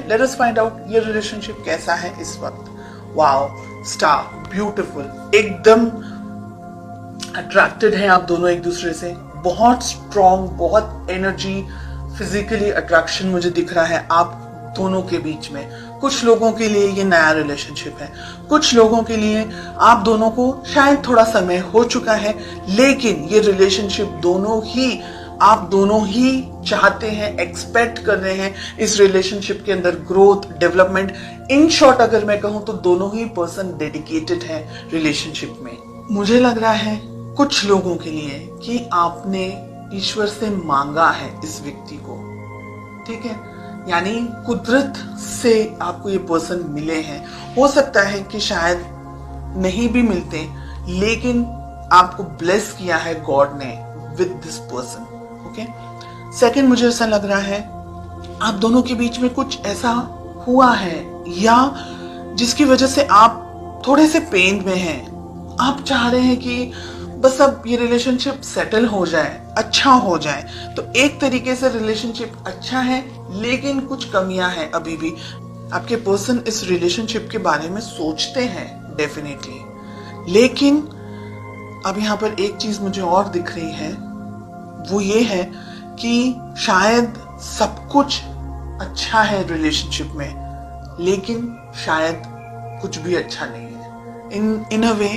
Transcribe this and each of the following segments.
Let us find out ये relationship कैसा है इस वक्त। वाओ, स्टार, ब्यूटीफुल, एकदम अट्रैक्टेड हैं आप दोनों एक दूसरे से, बहुत स्ट्रॉन्ग, बहुत एनर्जी, फिजिकली अट्रैक्शन मुझे दिख रहा है आप दोनों के बीच में। कुछ लोगों के लिए ये नया रिलेशनशिप है, कुछ लोगों के लिए आप दोनों को शायद थोड़ा समय हो चुका है, लेकिन ये रिलेशनशिप आप दोनों ही चाहते हैं, एक्सपेक्ट कर रहे हैं इस रिलेशनशिप के अंदर ग्रोथ, डेवलपमेंट। इन शॉर्ट अगर मैं कहूं तो दोनों ही पर्सन डेडिकेटेड है रिलेशनशिप में। मुझे लग रहा है कुछ लोगों के लिए कि आपने ईश्वर से मांगा है इस व्यक्ति को, ठीक है, यानी कुदरत से आपको ये पर्सन मिले हैं। हो सकता है कि शायद नहीं भी मिलते, लेकिन आपको ब्लेस किया है गॉड ने with this person. Okay, second, मुझे ऐसा लग रहा है आप दोनों के बीच में कुछ ऐसा हुआ है या जिसकी वजह से आप थोड़े से पेन में हैं। आप चाह रहे हैं कि बस अब ये रिलेशनशिप सेटल हो जाए, अच्छा हो जाए। तो एक तरीके से रिलेशनशिप अच्छा है, लेकिन कुछ कमियां हैं अभी भी। आपके पर्सन इस रिलेशनशिप के बारे में सोचते हैं डेफिनेटली, लेकिन अब यहाँ पर एक चीज मुझे और दिख रही है, वो ये है कि शायद सब कुछ अच्छा है रिलेशनशिप में, लेकिन शायद कुछ भी अच्छा नहीं है। इन अ वे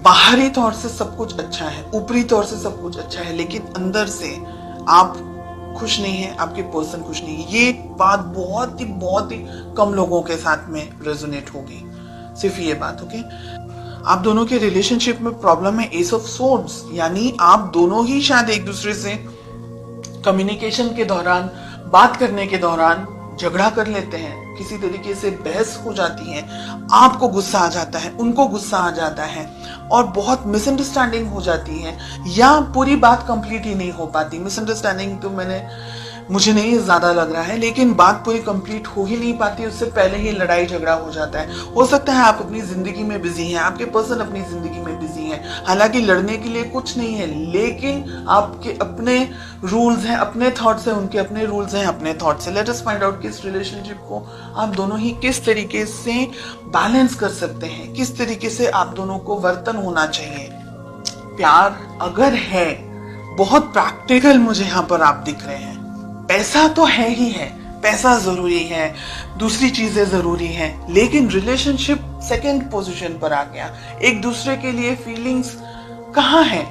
बाहरी तौर से सब कुछ अच्छा है, ऊपरी तौर से सब कुछ अच्छा है, लेकिन अंदर से आप खुश नहीं है, आपके पर्सन खुश नहीं है। ये बात बहुत ही कम लोगों के साथ में रेजोनेट होगी, सिर्फ ये बात। ओके, आप दोनों के रिलेशनशिप में प्रॉब्लम है एस ऑफ सोर्ड्स, यानी आप दोनों ही शायद एक दूसरे से कम्युनिकेशन के दौरान, बात करने के दौरान झगड़ा कर लेते हैं, किसी तरीके से बहस हो जाती है, आपको गुस्सा आ जाता है, उनको गुस्सा आ जाता है और बहुत मिसअंडरस्टैंडिंग हो जाती है, या पूरी बात कंप्लीट ही नहीं हो पाती। मिसअंडरस्टैंडिंग तो मुझे नहीं ज्यादा लग रहा है, लेकिन बात पूरी कंप्लीट हो ही नहीं पाती, उससे पहले ही लड़ाई झगड़ा हो जाता है। हो सकता है आप अपनी जिंदगी में बिजी हैं, आपके पर्सन अपनी जिंदगी में बिजी हैं, हालांकि लड़ने के लिए कुछ नहीं है, लेकिन आपके अपने रूल्स हैं, अपने थॉट्स हैं, उनके अपने रूल्स हैं, अपने थॉट्स हैं। लेट अस फाइंड आउट कि इस रिलेशनशिप को आप दोनों ही किस तरीके से बैलेंस कर सकते हैं, किस तरीके से आप दोनों को वर्तन होना चाहिए। प्यार अगर है, बहुत प्रैक्टिकल मुझे यहाँ पर आप दिख रहे हैं। पैसा तो है ही है, पैसा जरूरी है, दूसरी चीजें जरूरी हैं, लेकिन रिलेशनशिप सेकंड पोजीशन पर आ गया। एक दूसरे के लिए फीलिंग्स कहाँ है,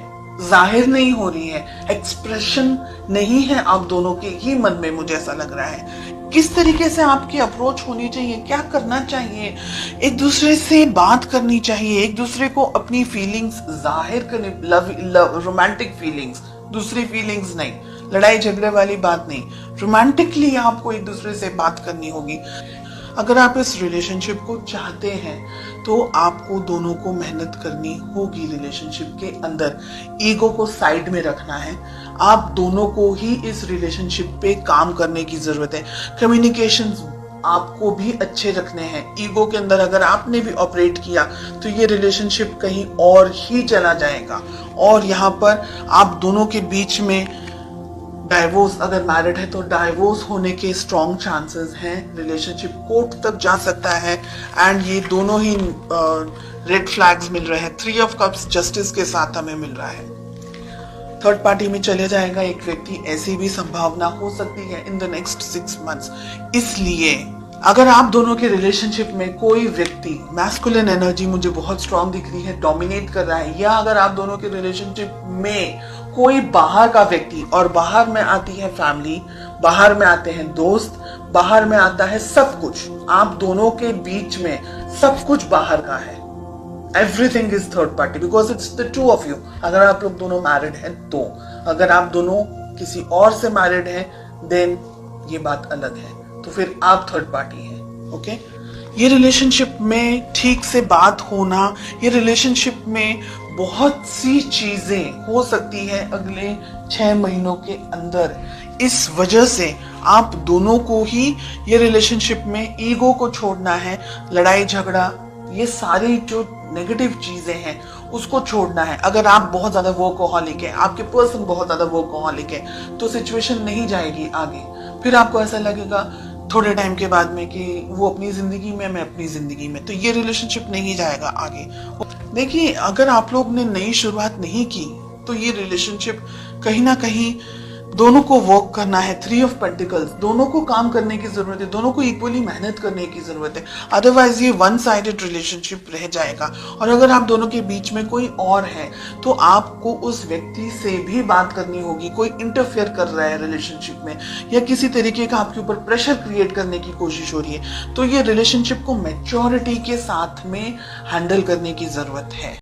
जाहिर नहीं हो रही है, एक्सप्रेशन नहीं है आप दोनों के ही मन में, मुझे ऐसा लग रहा है। किस तरीके से आपकी अप्रोच होनी चाहिए, क्या करना चाहिए, एक दूसरे से बात करनी चाहिए, एक दूसरे को अपनी फीलिंग्स जाहिर करनी, लव रोमांटिक फीलिंग्स, दूसरी फीलिंग्स नहीं, लड़ाई झगड़े वाली बात नहीं, रोमांटिकली आपको एक दूसरे से बात करनी होगी। अगर आप इस रिलेशनशिप को चाहते हैं तो आपको दोनों को मेहनत करनी होगी रिलेशनशिप के अंदर। ईगो को साइड में रखना है, आप दोनों को ही इस रिलेशनशिप पे काम करने की जरूरत है। कम्युनिकेशंस आपको भी अच्छे रखने हैं। ईगो के अंदर अगर आपने भी ऑपरेट किया तो ये रिलेशनशिप कहीं और ही चला जाएगा, और यहाँ पर आप दोनों के बीच में डाइवोर्स, अगर मैरिड है तो डाइवोर्स होने के स्ट्रॉन्ग चांसेस हैं। रिलेशनशिप कोर्ट तक जा सकता है, एंड ये दोनों ही रेड फ्लैग्स मिल रहे हैं। 3 ऑफ कप्स जस्टिस के साथ हमें मिल रहा है। थर्ड पार्टी में चले जाएगा एक व्यक्ति, ऐसी भी संभावना हो सकती है इन द नेक्स्ट 6 मंथ्स। इसलिए अगर आप दोनों के रिलेशनशिप में कोई व्यक्ति, मैस्कुलिन एनर्जी मुझे बहुत स्ट्रॉन्ग दिख रही है, डोमिनेट कर रहा है, या अगर आप दोनों के रिलेशनशिप में कोई बाहर का व्यक्ति, और बाहर में आती है फैमिली, बाहर में आते हैं दोस्त, बाहर में आता है सब कुछ, आप दोनों के बीच में सब कुछ बाहर का है। Everything is third party because it's the two of you. अगर आप लोग दोनों मैरिड हैं तो, अगर आप दोनों किसी और से मैरिड हैं देन ये बात अलग है, तो फिर आप थर्ड पार्टी हैं। ओके, ये रिलेशनशिप में ठीक से बात होना, ये रिलेशनशिप में बहुत सी चीजें हो सकती है अगले 6 महीनों के अंदर। इस वजह से आप दोनों को ही ये रिलेशनशिप में ईगो को छोड़ना है, लड़ाई झगड़ा, ये सारी जो नेगेटिव चीजें हैं उसको छोड़ना है। अगर आप बहुत ज्यादा वर्कहॉलिक है, आपके पर्सन बहुत ज्यादा वर्कहॉलिक है, तो सिचुएशन नहीं जाएगी आगे। फिर आपको ऐसा लगेगा थोड़े टाइम के बाद में कि वो अपनी जिंदगी में, मैं अपनी जिंदगी में, तो ये रिलेशनशिप नहीं जाएगा आगे। देखिए, अगर आप लोग ने नई शुरुआत नहीं की तो ये रिलेशनशिप कहीं ना कहीं दोनों को वर्क करना है। 3 ऑफ पेंटिकल्स, दोनों को काम करने की जरूरत है, दोनों को इक्वली मेहनत करने की जरूरत है, अदरवाइज ये वन साइडेड रिलेशनशिप रह जाएगा। और अगर आप दोनों के बीच में कोई और है तो आपको उस व्यक्ति से भी बात करनी होगी। कोई इंटरफेयर कर रहा है रिलेशनशिप में या किसी तरीके का आपके ऊपर प्रेशर क्रिएट करने की कोशिश हो रही है, तो ये रिलेशनशिप को मैच्योरिटी के साथ में हैंडल करने की जरूरत है।